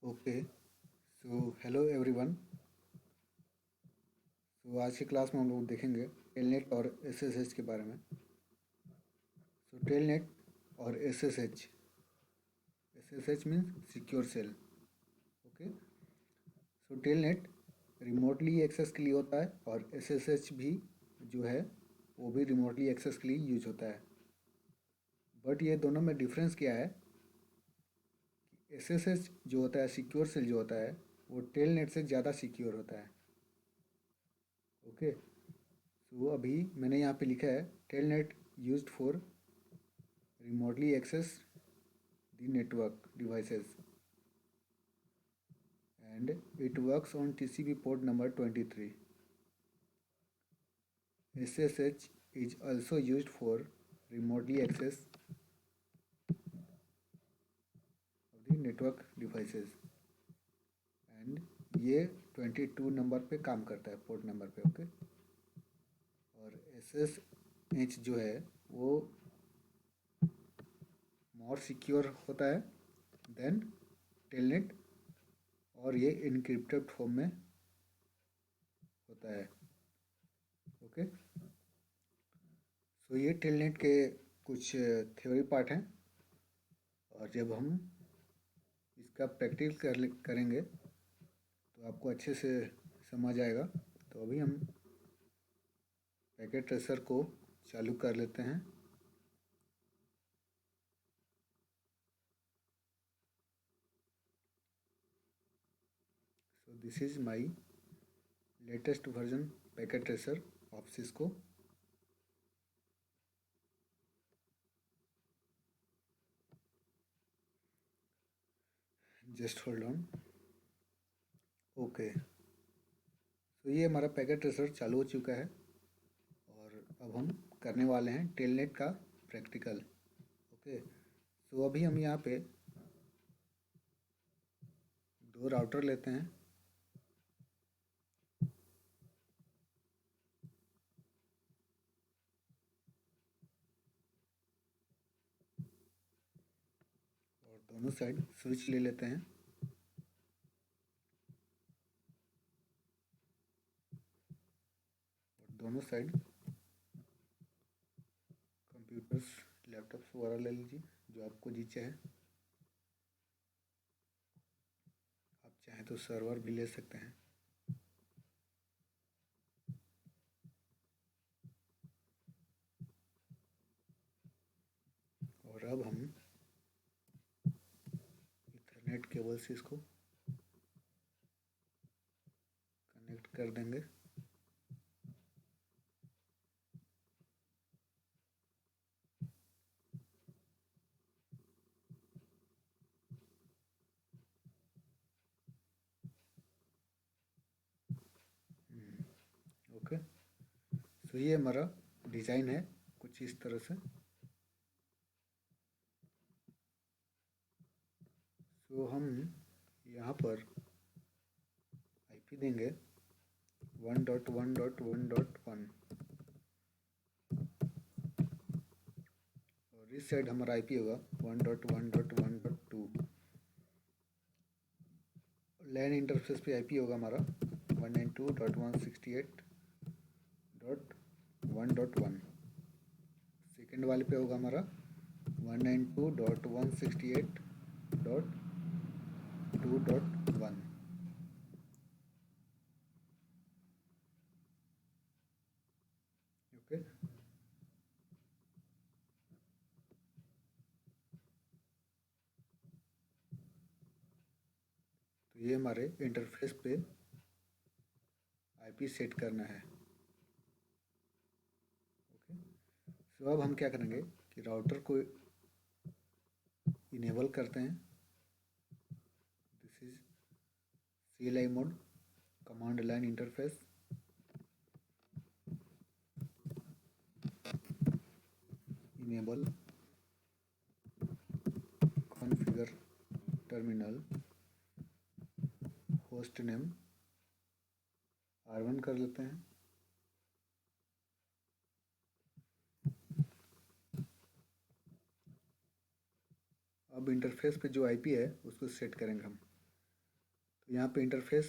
Okay, so hello everyone. So आज की class में हम लोग देखेंगे टेलनेट और एसएसएच के बारे में। सो टेलनेट और SSH, SSH means secure shell. Okay, so telnet remotely access के लिए होता है और एसएसएच भी जो है वो भी रिमोटली एक्सेस के लिए यूज होता है। बट ये दोनों में डिफरेंस क्या है कि एसएसएच जो होता है, सिक्योर सेल जो होता है, वो टेलनेट से ज़्यादा सिक्योर होता है। ओके, सो अभी मैंने यहाँ पे लिखा है telnet used for remotely access the network devices and it works on TCP port number 23. SSH is also used for remotely access of the network devices and ये 22 नंबर पे काम करता है, पोर्ट नंबर पे। ओके, और SSH जो है वो मोर सिक्योर होता है देन टेलनेट और ये इनक्रिप्टेड फॉर्म में होता है। ओके, सो ये टेलनेट के कुछ थ्योरी पार्ट हैं और जब हम इसका प्रैक्टिस करेंगे तो आपको अच्छे से समझ आएगा। तो अभी हम पैकेट ट्रेसर को चालू कर लेते हैं। So this is my latest version packet tracer of Cisco. Just hold on. Okay, तो ये हमारा पैकेट ट्रेसर चालू हो चुका है और अब हम करने वाले हैं टेलनेट का प्रैक्टिकल। ओके, सो अभी हम यहाँ पे दो राउटर लेते हैं और दोनों साइड स्विच ले लेते हैं। और दोनों साइड कंप्यूटर्स, लैपटॉप्स वगैरह ले लीजिए जो आपको जी चाहे। आप चाहें तो सर्वर भी ले सकते हैं। और अब हम इथरनेट केबल से इसको कनेक्ट कर देंगे। ओके, सो ये हमारा डिज़ाइन है कुछ इस तरह से। सो हम यहाँ पर आईपी देंगे 1.1.1.1 और इस साइड हमारा आईपी होगा 1.1.1.2। लैन इंटरफेस पे आईपी होगा हमारा 192.168.1.1। सेकेंड वाले पे होगा हमारा 192.168.2.1। ओके, तो ये हमारे इंटरफेस पे आईपी सेट करना है। ओके, सो अब हम क्या करेंगे कि राउटर को इनेबल करते हैं। This is CLI mode, command line interface. Enable configure terminal host name R1 कर लेते हैं। अब इंटरफेस पे जो आईपी है उसको सेट करेंगे हम। तो यहाँ पे इंटरफेस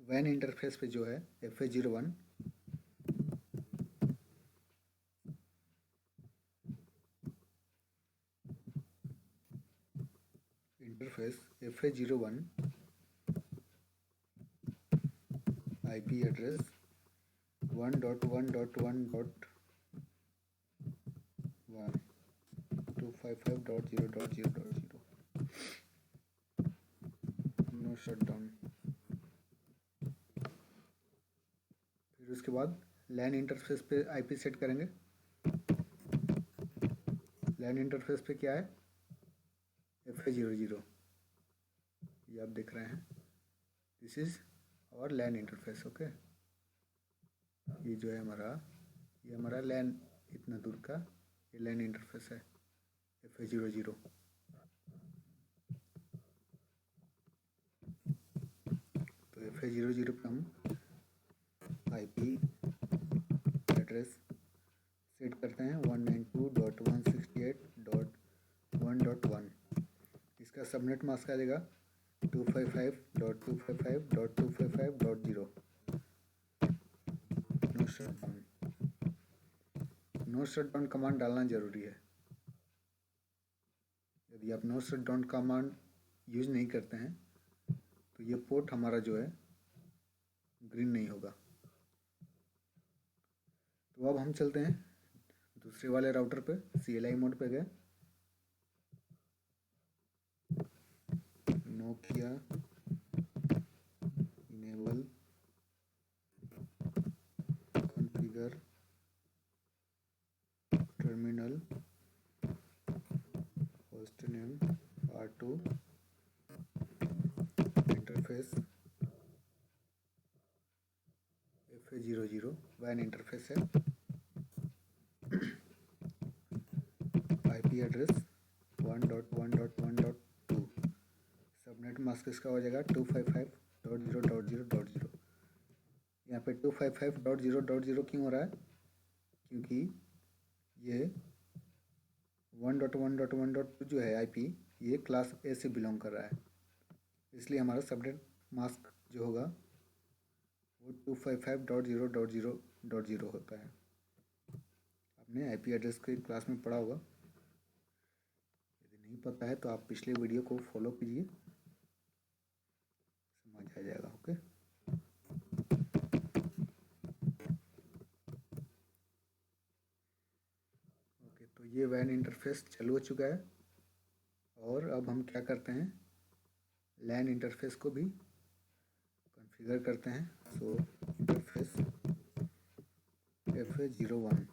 वैन इंटरफेस पे जो है FA01 interface FA01 IP address 1.1.1.1 255.0.0.0 no shutdown. फिर उसके बाद लैन इंटरफेस पे IP सेट करेंगे। लैन इंटरफेस पे क्या है FA00, ये आप देख रहे हैं, दिस इज और लैन इंटरफेस। ओके, ये जो है ये हमारा लैन इतना दूर का ये लैन इंटरफेस है FA00। तो FA00 पे हम IP एड्रेस सेट करते हैं 192.168.1.1। इसका सबनेट मास्क आ जाएगा 255.255.255.0। नो शटडाउन कमांड डालना ज़रूरी है। यदि आप नो शटडाउन कमांड यूज नहीं करते हैं तो ये पोर्ट हमारा जो है ग्रीन नहीं होगा। तो अब हम चलते हैं दूसरे वाले राउटर पे, CLI मोड पे गए, Nokia enable configure terminal host name R2 interface FA00 वैन इंटरफेस है। IP address 1.1.1.2। सबनेट मास्क इसका हो जाएगा 255.0.0.0। यहाँ पे 255.0.0 क्यों हो रहा है? क्योंकि ये 1.1.1.2 जो है IP ये क्लास A से बिलोंग कर रहा है, इसलिए हमारा सबनेट मास्क जो होगा वो 255.0.0.0 होता है। आपने IP एड्रेस के क्लास में पढ़ा होगा, यदि नहीं पता है तो आप पिछले वीडियो को फॉलो कीजिए, समझ आ जाएगा। ओके, तो ये वैन इंटरफेस चालू हो चुका है और अब हम क्या करते हैं, लैन इंटरफेस को भी कॉन्फ़िगर करते हैं। सो इंटरफेस FA01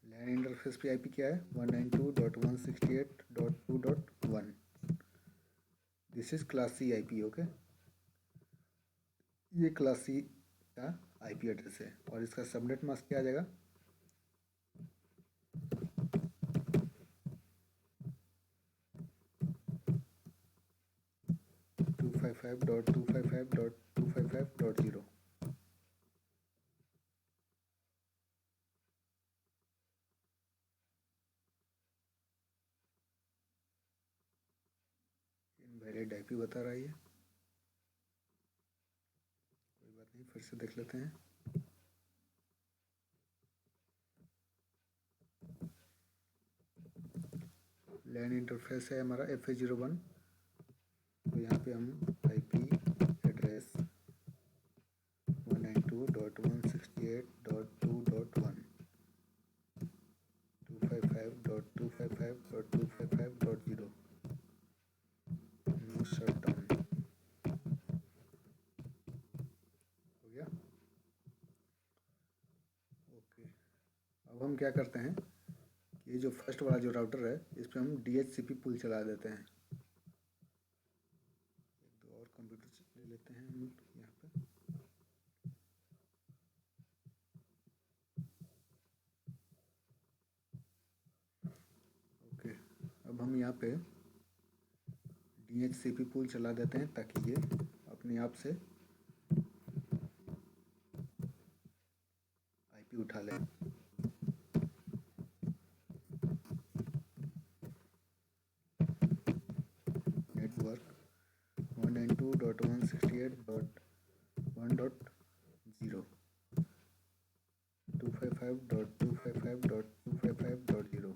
लैन इंटरफेस पे IP क्या है 192.168.2.1। This is class C IP। Okay, ये क्लास C का IP एड्रेस है और इसका सबनेट मास्क क्या आ जाएगा 255.255.255.0। इनवैलिड IP बता रहा है ये, कोई बात नहीं, फिर से देख लेते हैं। लैन इंटरफेस है हमारा FA01, तो यहाँ पे हम IP एड्रेस 192.168.2.1 255.255.255.0 नो शटडाउन हो गया। ओके, अब हम क्या करते हैं, ये जो फर्स्ट वाला जो राउटर है इस पर हम DHCP पुल चला देते हैं। एक दो और कंप्यूटर ले लेते हैं हम यहाँ पे। ओके, अब हम यहाँ पे DHCP पुल चला देते हैं ताकि ये अपने आप से IP उठा ले। 0, 255.255.255.0,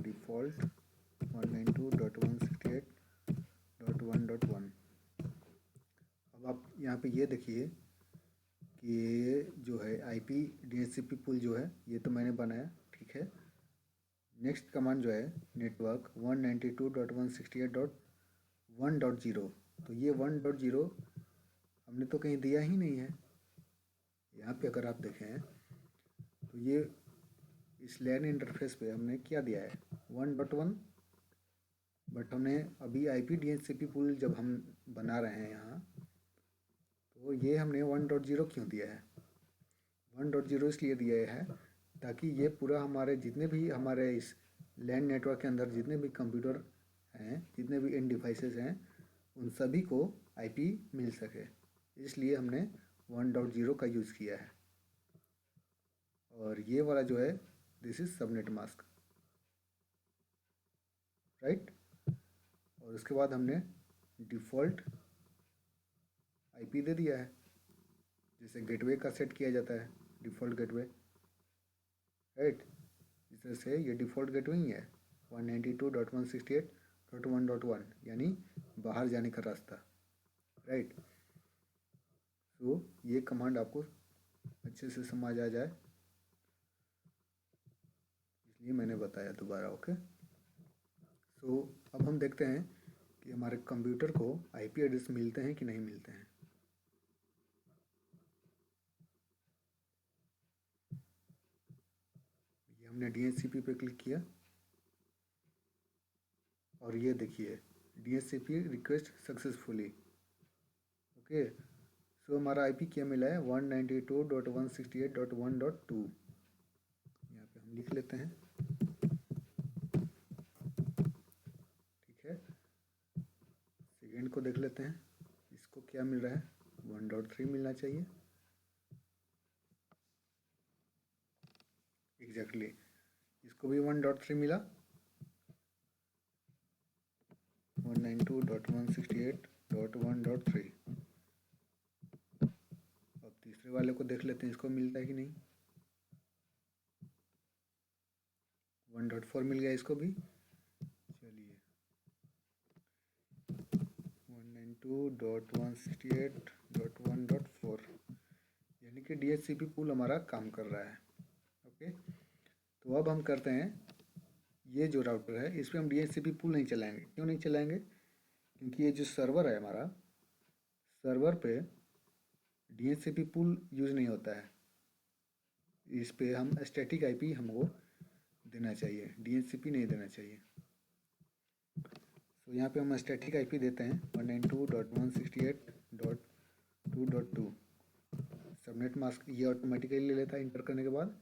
डिफ़ॉल्ट 192.168.1.1। अब आप यहाँ पे ये देखिए कि ये जो है IP DHCP पुल जो है ये तो मैंने बनाया, ठीक है। नेक्स्ट कमांड जो है नेटवर्क 192.168.1.0, तो ये 1.0 हमने तो कहीं दिया ही नहीं है। यहाँ पे अगर आप देखें तो ये इस लैन इंटरफेस पे हमने क्या दिया है 1.1, बट हमने अभी IP DHCP पुल जब हम बना रहे हैं यहाँ, तो ये हमने 1.0 क्यों दिया है? 1.0 इसलिए दिया है ताकि ये पूरा हमारे जितने भी हमारे इस लैन नेटवर्क के अंदर जितने भी कंप्यूटर हैं, जितने भी एंड डिवाइसेस हैं, उन सभी को IP मिल सके, इसलिए हमने 1.0 का यूज़ किया है। और ये वाला जो है this is subnet mask, right. और उसके बाद हमने डिफ़ॉल्ट IP दे दिया है, जैसे गेटवे का सेट किया जाता है, डिफ़ॉल्ट गेटवे, राइट। इस तरह से ये डिफ़ॉल्ट गेटवे ही है 192.168.1.1, यानी बाहर जाने का रास्ता, राइट। तो ये कमांड आपको अच्छे से समझ आ जाए इसलिए मैंने बताया दोबारा, ओके। सो अब हम देखते हैं कि हमारे कंप्यूटर को IP एड्रेस मिलते हैं कि नहीं मिलते हैं। ये हमने DHCP पे क्लिक किया और ये देखिए DHCP रिक्वेस्ट सक्सेसफुली, ओके। सो हमारा IP क्या मिला है 192.168.1.2, यहाँ पे हम लिख लेते हैं, ठीक है। सेकेंड को देख लेते हैं, इसको क्या मिल रहा है 1.3 मिलना चाहिए, एग्जैक्टली इसको भी 1.3 मिला, 192.168.1.3। अब तीसरे वाले को देख लेते हैं इसको मिलता है कि नहीं, 1.4 मिल गया इसको भी। चलिए 192.168.1.4, यानी कि DHCP पुल हमारा काम कर रहा है, ओके। तो अब हम करते हैं, ये जो राउटर है इस पर हम DHCP पुल नहीं चलाएंगे। क्यों नहीं चलाएंगे? क्योंकि ये जो सर्वर है हमारा, सर्वर पे DHCP पुल यूज़ नहीं होता है, इस पे हम स्टैटिक IP हमको देना चाहिए, DHCP नहीं देना चाहिए। तो यहाँ पे हम स्टैटिक IP देते हैं 192.168.2.2। सबनेट मास्क ये ऑटोमेटिकली ले लेता है इंटर करने के बाद,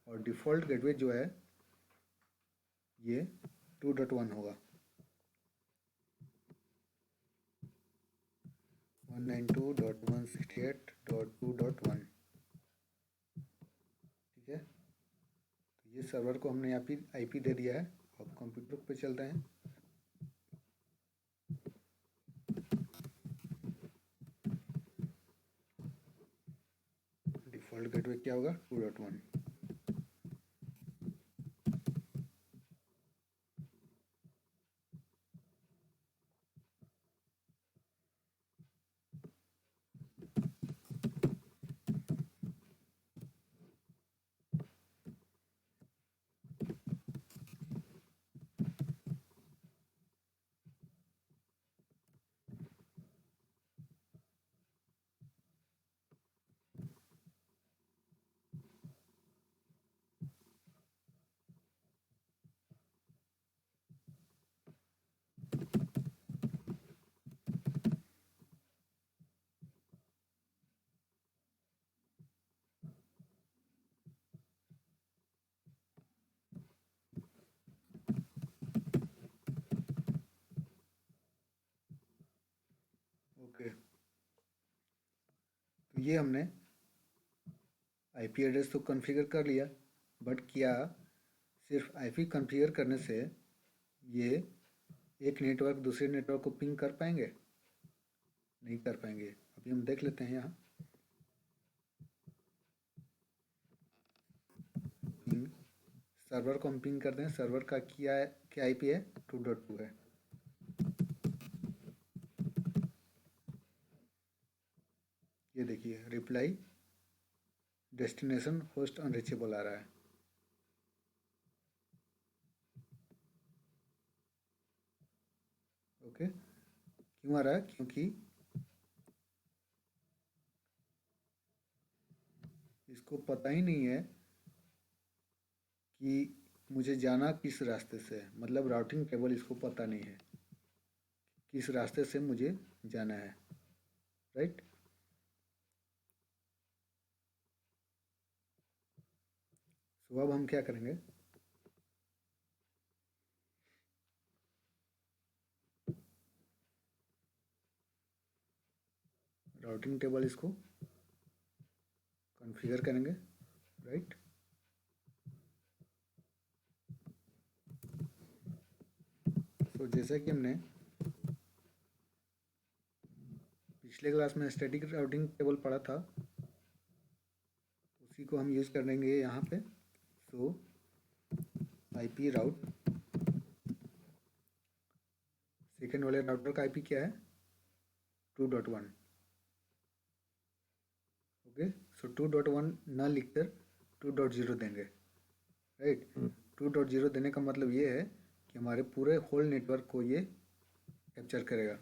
और डिफ़ॉल्ट गेटवे जो है ये 2.1 होगा, 192.168.2.1, ठीक है। तो ये सर्वर को हमने यहाँ पे IP दे दिया है। अब कंप्यूटर पे चलते हैं, डिफ़ॉल्ट गेटवे क्या होगा 2.1। ओके, तो ये हमने IP एड्रेस तो कॉन्फ़िगर कर लिया, बट क्या सिर्फ IP कॉन्फ़िगर करने से ये एक नेटवर्क दूसरे नेटवर्क को पिंग कर पाएंगे? नहीं कर पाएंगे। अभी हम देख लेते हैं यहाँ पिंग, सर्वर को हम पिंग करते हैं। सर्वर का क्या आईपी है, 2.2 है। ये देखिए रिप्लाई डेस्टिनेशन होस्ट अनरीचेबल आ रहा है। ओके, क्यों आ रहा है? क्योंकि इसको पता ही नहीं है कि मुझे जाना किस रास्ते से है। मतलब राउटिंग टेबल इसको पता नहीं है किस रास्ते से मुझे जाना है, राइट। तो अब हम क्या करेंगे, राउटिंग टेबल इसको कॉन्फ़िगर करेंगे, राइट। तो जैसा कि हमने पिछले क्लास में स्टैटिक राउटिंग टेबल पढ़ा था, उसी को हम यूज़ करेंगे यहाँ पे। सो आईपी राउट, सेकेंड वाले राउटर का आईपी क्या है, 2.1। ओके, सो 2.1 ना लिखकर 2.0 देंगे, राइट। 2.0 देने का मतलब ये है कि हमारे पूरे होल नेटवर्क को ये कैप्चर करेगा।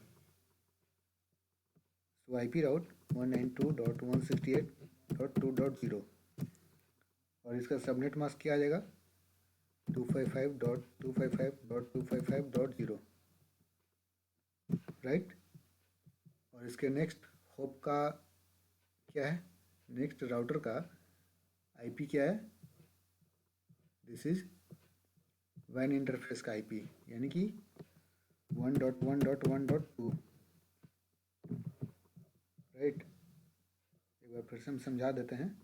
सो आईपी राउट 192.168.2.0 और इसका सबनेट मास्क क्या आ जाएगा, 255.255.255.0, राइट। और इसके नेक्स्ट होप का क्या है, नेक्स्ट राउटर का आईपी क्या है, दिस इज वैन इंटरफेस का आईपी, यानी कि 1.1.1.2, राइट। एक बार फिर से हम समझा देते हैं।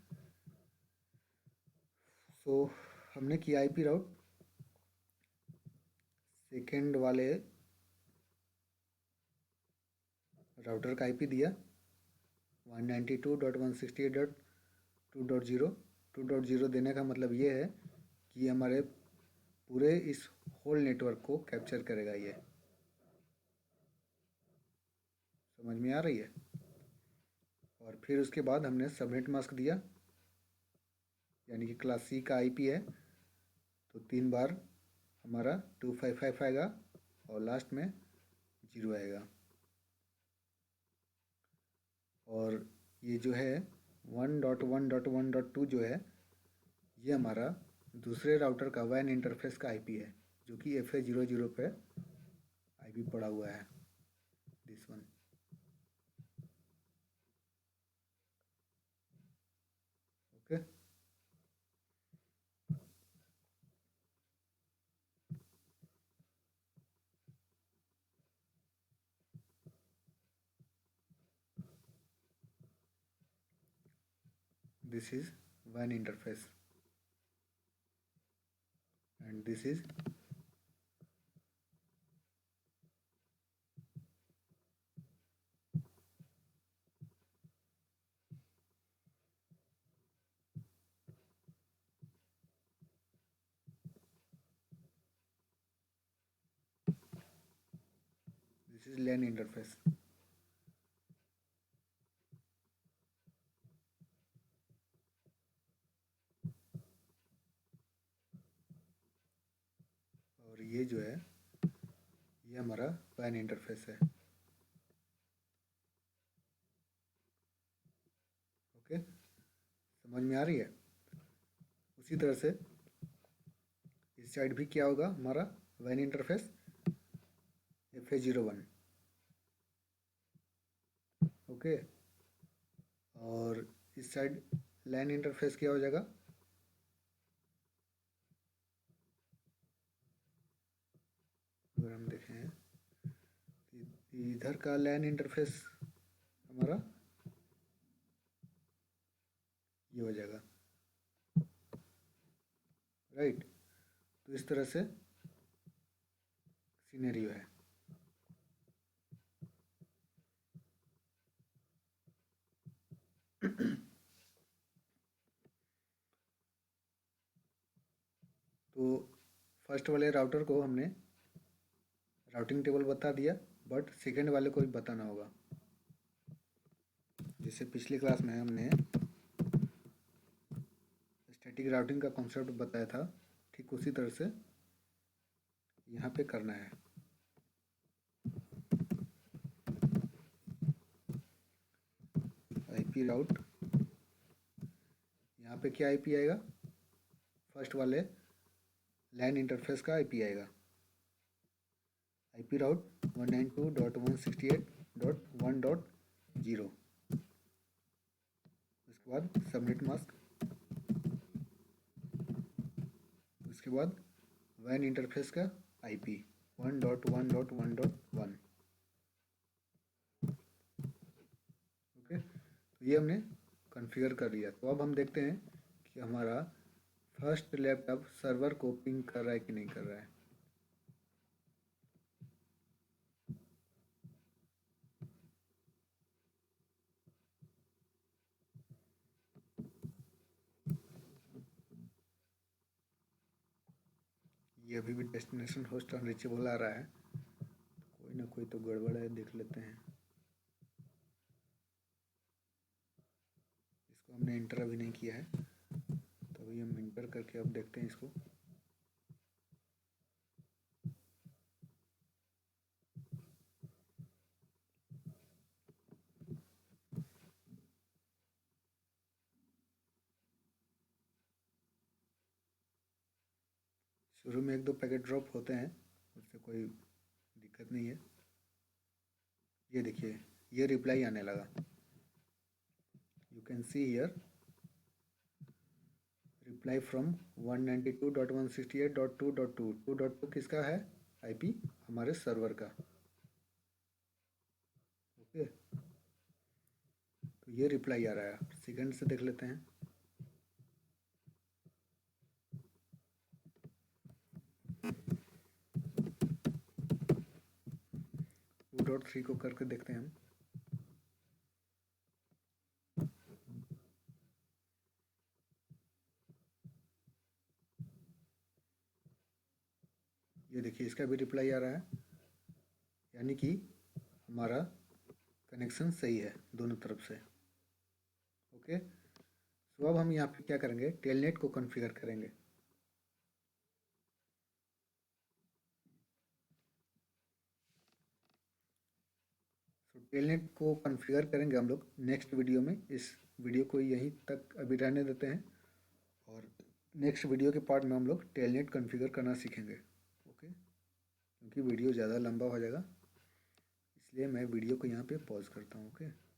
सो हमने किया आईपी राउट, सेकेंड वाले राउटर का आईपी दिया 192.168.2.0। 2.0 देने का मतलब ये है कि हमारे पूरे इस होल नेटवर्क को कैप्चर करेगा ये। समझ में आ रही है? और फिर उसके बाद हमने सबनेट मास्क दिया, यानी कि क्लास सी का आईपी है, तो 3 बार हमारा 255 आएगा और लास्ट में 0 आएगा। और ये जो है 1.1.1.2 जो है, ये हमारा दूसरे राउटर का वैन इंटरफेस का आईपी है, जो कि FA00 पे आईपी पड़ा हुआ है, this one. Okay, this is वैन interface and this is LAN interface. और ये जो है, ये हमारा वैन इंटरफेस है। ओके, समझ में आ रही है? उसी तरह से इस साइड भी क्या होगा, हमारा वैन इंटरफेस FA01। ओके, और इस साइड लैन इंटरफेस क्या हो जाएगा, अगर हम देखें इधर का लैन इंटरफेस हमारा ये हो जाएगा, राइट। तो इस तरह से सिनेरियो है। तो फर्स्ट वाले राउटर को हमने राउटिंग टेबल बता दिया, बट सेकेंड वाले को भी बताना होगा। जैसे पिछली क्लास में हमने स्टैटिक राउटिंग का कॉन्सेप्ट बताया था, ठीक उसी तरह से यहाँ पे करना है। आईपी राउट, यहाँ पे क्या आईपी आएगा? फर्स्ट वाले लैन इंटरफेस का आईपी आएगा, आईपी राउट 192.168.1.0। उसके बाद सबनेट मास्क, उसके बाद वैन इंटरफेस का आईपी 1.1.1.1। ओके, तो ये हमने कॉन्फ़िगर कर लिया। तो अब हम देखते हैं कि हमारा फर्स्ट लैपटॉप सर्वर को पिंग कर रहा है कि नहीं कर रहा है। ये अभी भी डेस्टिनेशन होस्ट अनरीचेबल आ रहा है, कोई ना कोई तो गड़बड़ है, देख लेते हैं। इसको हमने इंटर अभी नहीं किया है, तो अभी हम इंटर करके अब देखते हैं इसको। शुरू में 1-2 पैकेट ड्रॉप होते हैं, उससे कोई दिक्कत नहीं है। ये देखिए, ये रिप्लाई आने लगा। You can see here reply from 192.168.2.2। 2.2 किसका है? आईपी हमारे सर्वर का। ओके, तो ये रिप्लाई आ रहा है। सेकंड से देख लेते हैं। टू डॉट थ्री को करके देखते हैं हम। ये देखिए, इसका भी रिप्लाई आ रहा है, यानी कि हमारा कनेक्शन सही है दोनों तरफ से। ओके, तो अब हम यहाँ पे क्या करेंगे? टेलनेट को कॉन्फ़िगर करेंगे। तो टेलनेट को कॉन्फ़िगर करेंगे हम लोग नेक्स्ट वीडियो में। इस वीडियो को यहीं तक अभी रहने देते हैं, और नेक्स्ट वीडियो के पार्ट में हम लोग टेलनेट कॉन्फ़िगर करना सीखेंगे। ओके, क्योंकि वीडियो ज़्यादा लंबा हो जाएगा, इसलिए मैं वीडियो को यहाँ पे पॉज करता हूँ। ओके।